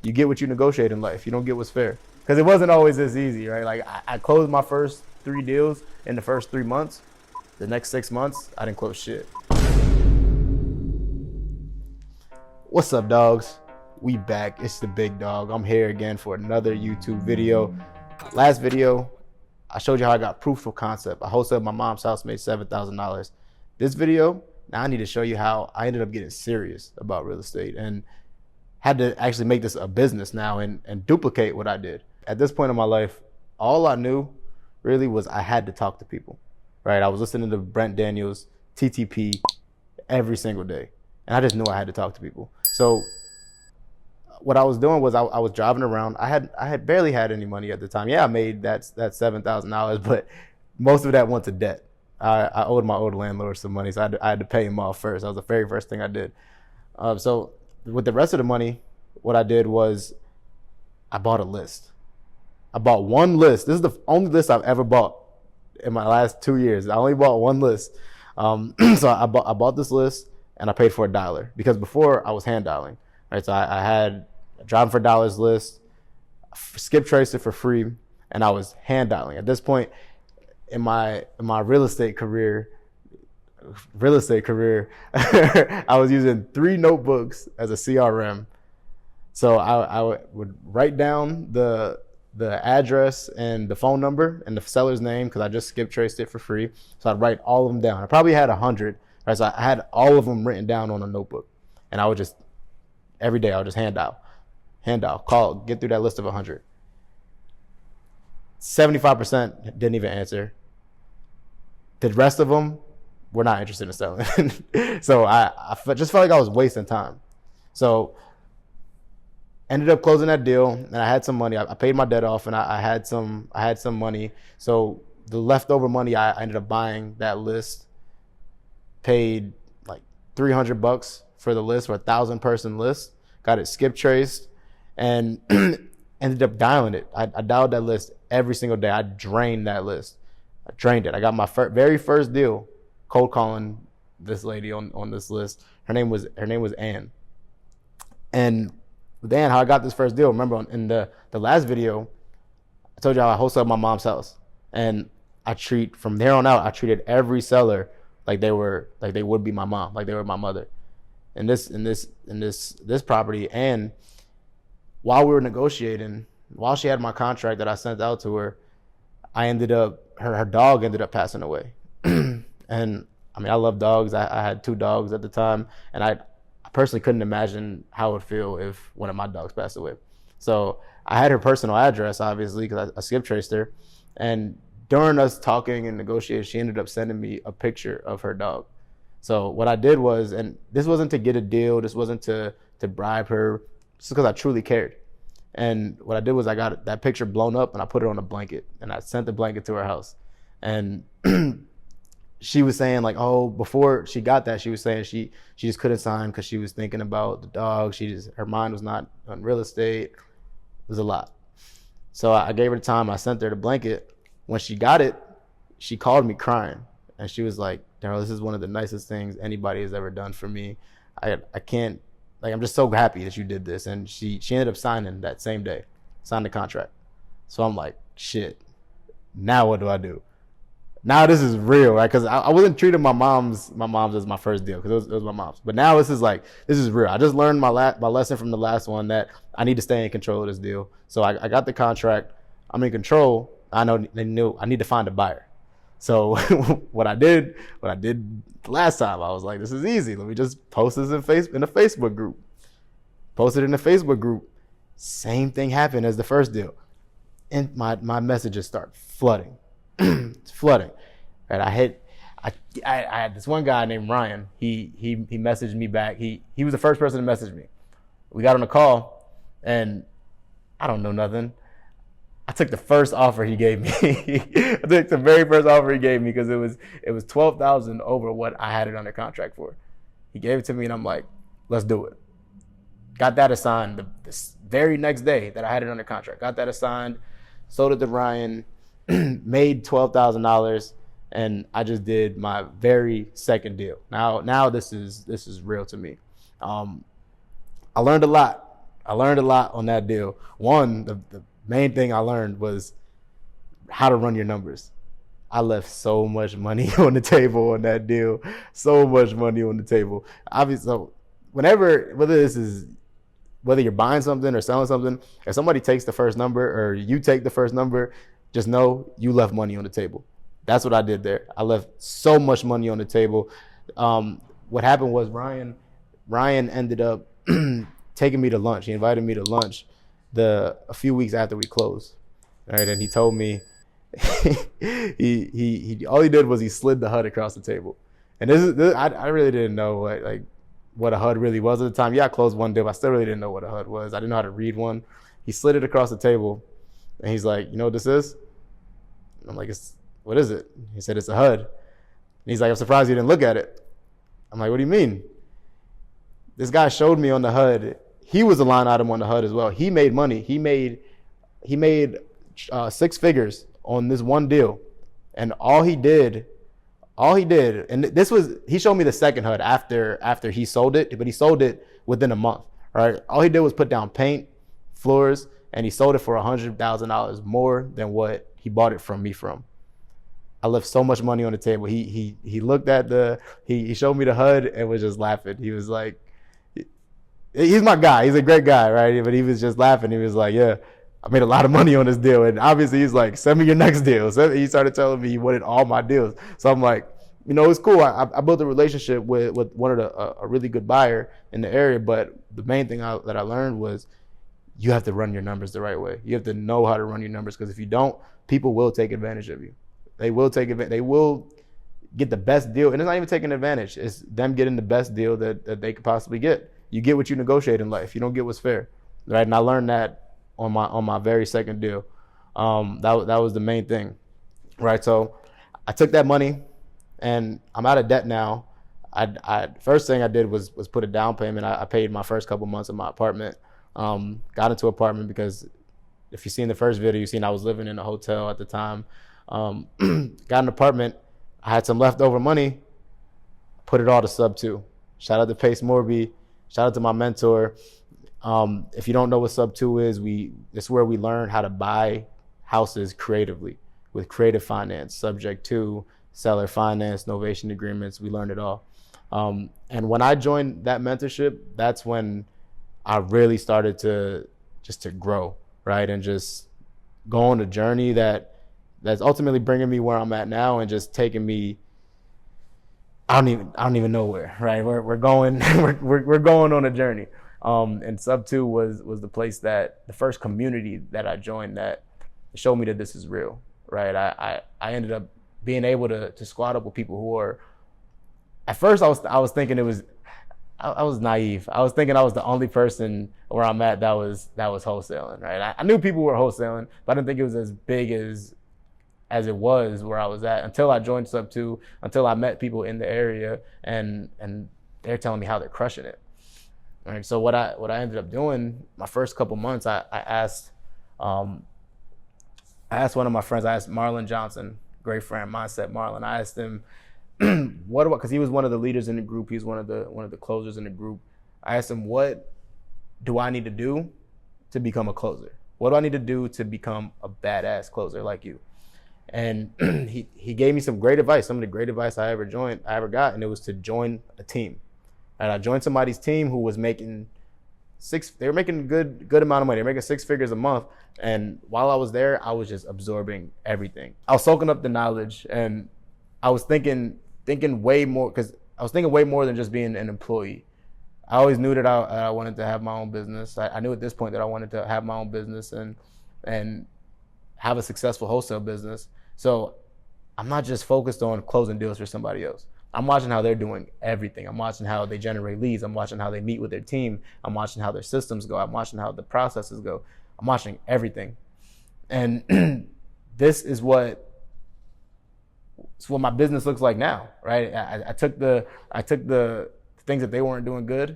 you get what you negotiate in life. You don't get what's fair. Because it wasn't always this easy, right? Like I closed my first 3 deals in the first 3 months. The next 6 months, I didn't close shit. What's up, dogs? We back. It's the big dog. I'm here again for another YouTube video. Last video, I showed you how I got proof of concept. I wholesaled my mom's house, made $7,000. This video, now I need to show you how I ended up getting serious about real estate and had to actually make this a business now and duplicate what I did. At this point in my life, all I knew really was I had to talk to people, right? I was listening to Brent Daniels, TTP every single day. And I just knew I had to talk to people. So what I was doing was I was driving around. I had barely had any money at the time. Yeah, I made that $7,000, but most of that went to debt. I owed my old landlord some money, so I had to pay him off first. That was the very first thing I did. So with the rest of the money, what I did was I bought a list. I bought one list. This is the only list I've ever bought in my last 2 years. I only bought one list. So I bought this list and I paid for $1 because before I was hand dialing. Right, so I had a driving for dollars list, skip traced it for free, and I was hand dialing. At this point in my real estate career, I was using 3 notebooks as a CRM. So I would write down the address and the phone number and the seller's name because I just skip traced it for free. So I'd write all of them down. I probably had 100. Right, so I had all of them written down on a notebook, and I would just every day I would just hand dial, call, get through that list of 100. 75% didn't even answer. The rest of them were not interested in selling. So I just felt like I was wasting time. So ended up closing that deal, and I had some money. I paid my debt off, and I had some money. So the leftover money, I ended up buying that list. Paid like $300 for the list, for 1,000-person list. Got it skip traced, and ended up dialing it. I dialed that list every single day. I drained that list. I drained it. I got my very first deal cold calling this lady on this list. Her name was Ann. And with Ann, how I got this first deal, remember in the last video, I told you how I wholesaled my mom's house. And from there on out, I treated every seller like they would be my mom, like they were my mother. In this property, and while we were negotiating, while she had my contract that I sent out to her, her dog ended up passing away. And I mean, I love dogs. I had 2 dogs at the time, and I personally couldn't imagine how it would feel if one of my dogs passed away. So I had her personal address, obviously, because I skip traced her. And during us talking and negotiating, she ended up sending me a picture of her dog. So what I did was, and this wasn't to get a deal, this wasn't to bribe her, just because I truly cared. And what I did was I got that picture blown up and I put it on a blanket, and I sent the blanket to her house. And she was saying like, oh, before she got that, she was saying she just couldn't sign because she was thinking about the dog. Her mind was not on real estate. It was a lot. So I gave her the time. I sent her the blanket. When she got it, she called me crying, and she was like, Daryl, this is one of the nicest things anybody has ever done for me. I can't, like, I'm just so happy that you did this. And she ended up signing that same day, signed the contract. So I'm like, shit, now what do I do? Now this is real, right? Because I wasn't treating my mom's as my first deal, because it was my mom's. But now this is real. I just learned my lesson from the last one, that I need to stay in control of this deal. So I got the contract. I'm in control. I know they knew I need to find a buyer. So what I did last time, I was like, this is easy. Let me just post this in a Facebook group. Posted in a Facebook group. Same thing happened as the first deal. And my messages start flooding. It's flooding. Right? I had this one guy named Ryan. He messaged me back. He was the first person to message me. We got on a call, and I don't know nothing. I took the first offer he gave me. I took the very first offer he gave me because it was $12,000 over what I had it under contract for. He gave it to me, and I'm like, let's do it. Got that assigned the very next day that I had it under contract. Got that assigned, sold it to Ryan, made $12,000, and I just did my very second deal. Now this is real to me. I learned a lot. I learned a lot on that deal. One, the main thing I learned was how to run your numbers. I left so much money on the table on that deal. So much money on the table. Obviously, so whether you're buying something or selling something, if somebody takes the first number or you take the first number, just know you left money on the table. That's what I did there. I left so much money on the table. What happened was Ryan ended up taking me to lunch. He invited me to lunch a few weeks after we closed. All right, and he told me he all he did was he slid the HUD across the table. And I really didn't know what a HUD really was at the time. Yeah, I closed one deal, but I still really didn't know what a HUD was. I didn't know how to read one. He slid it across the table, and he's like, "You know what this is?" And I'm like, "What is it?" He said, "It's a HUD." And he's like, "I'm surprised you didn't look at it." I'm like, "What do you mean?" This guy showed me on the HUD. He was a line item on the HUD as well. He made money. He made 6 figures on this one deal, and all he did, and he showed me the second HUD after he sold it, but he sold it within a month. Right? All he did was put down paint, floors, and he sold it for $100,000 more than what he bought it from me from. I left so much money on the table. He looked at he showed me the HUD and was just laughing. He was like, he's my guy. He's a great guy, right? But he was just laughing. He was like, "Yeah, I made a lot of money on this deal." And obviously he's like, "Send me your next deal." So he started telling me he wanted all my deals. So I'm like, it's cool. I built a relationship with one of a really good buyer in the area. But the main thing that I learned was you have to run your numbers the right way. You have to know how to run your numbers, because if you don't, people will take advantage of you. They will take advantage. They will get the best deal. And it's not even taking advantage. It's them getting the best deal that they could possibly get. You get what you negotiate in life. You don't get what's fair, right? And I learned that on my very second deal. That was the main thing, right? So I took that money, and I'm out of debt now. First thing I did was put a down payment. I paid my first couple months of my apartment. Got into an apartment because if you've seen the first video, you've seen I was living in a hotel at the time. Got an apartment. I had some leftover money. Put it all to Sub 2. Shout out to Pace Morby. Shout out to my mentor. If you don't know what Sub 2 is, it's where we learn how to buy houses creatively with creative finance, subject to seller finance, novation agreements. We learned it all. And when I joined that mentorship, that's when I really started to grow, right? And just go on a journey that's ultimately bringing me where I'm at now and just taking me, I don't even know where, right? We're going we're going on a journey. And Sub 2 was the place the first community that I joined that showed me that this is real, right? I ended up being able to squat up with people who are, at first I was thinking I was naive. I was thinking I was the only person where I'm at that was wholesaling, right? I knew people were wholesaling, but I didn't think it was as big as it was where I was at until I joined Sub 2, until I met people in the area and they're telling me how they're crushing it. All right, so what I ended up doing my first couple months, I asked one of my friends, I asked Marlon Johnson, great friend, Mindset Marlon. I asked him because he was one of the leaders in the group, he was one of the closers in the group. I asked him, what do I need to do to become a closer? What do I need to do to become a badass closer like you? And he gave me some great advice, some of the great advice I ever got, and it was to join a team. And I joined somebody's team who was making they were making a good amount of money. They were making 6 figures a month. And while I was there, I was just absorbing everything. I was soaking up the knowledge, and I was thinking way more, because I was thinking way more than just being an employee. I always knew that I wanted to have my own business. I knew at this point that I wanted to have my own business and have a successful wholesale business. So I'm not just focused on closing deals for somebody else. I'm watching how they're doing everything. I'm watching how they generate leads. I'm watching how they meet with their team. I'm watching how their systems go. I'm watching how the processes go. I'm watching everything. And this is what my business looks like now, right? I took the things that they weren't doing good,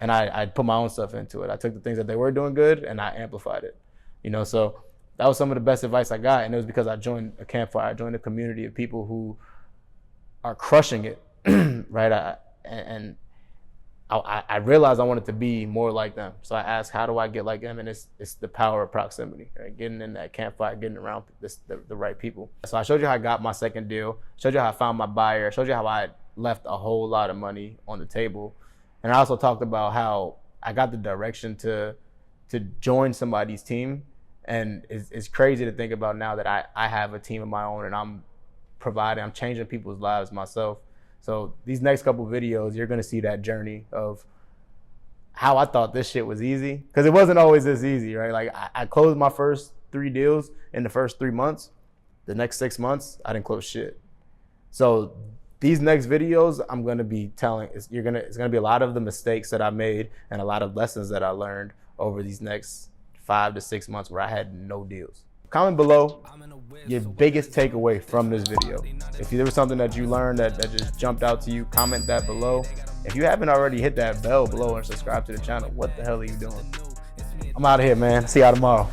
and I put my own stuff into it. I took the things that they were doing good and I amplified it. So that was some of the best advice I got, and it was because I joined a campfire. I joined a community of people who are crushing it, right? And I realized I wanted to be more like them. So I asked, how do I get like them? And it's the power of proximity, right? Getting in that campfire, getting around the right people. So I showed you how I got my second deal, showed you how I found my buyer, showed you how I left a whole lot of money on the table. And I also talked about how I got the direction to join somebody's team. And it's crazy to think about now that I have a team of my own and I'm changing people's lives myself. So these next couple videos, you're gonna see that journey of how I thought this shit was easy, because it wasn't always this easy, right? Like I closed my first 3 deals in the first 3 months. The next 6 months, I didn't close shit. So these next videos, I'm gonna be telling, it's gonna be a lot of the mistakes that I made and a lot of lessons that I learned over these next 5 to 6 months where I had no deals. Comment below your biggest takeaway from this video. If there was something that you learned that just jumped out to you, comment that below. If you haven't already, hit that bell below and subscribe to the channel. What the hell are you doing? I'm out of here, man. See y'all tomorrow.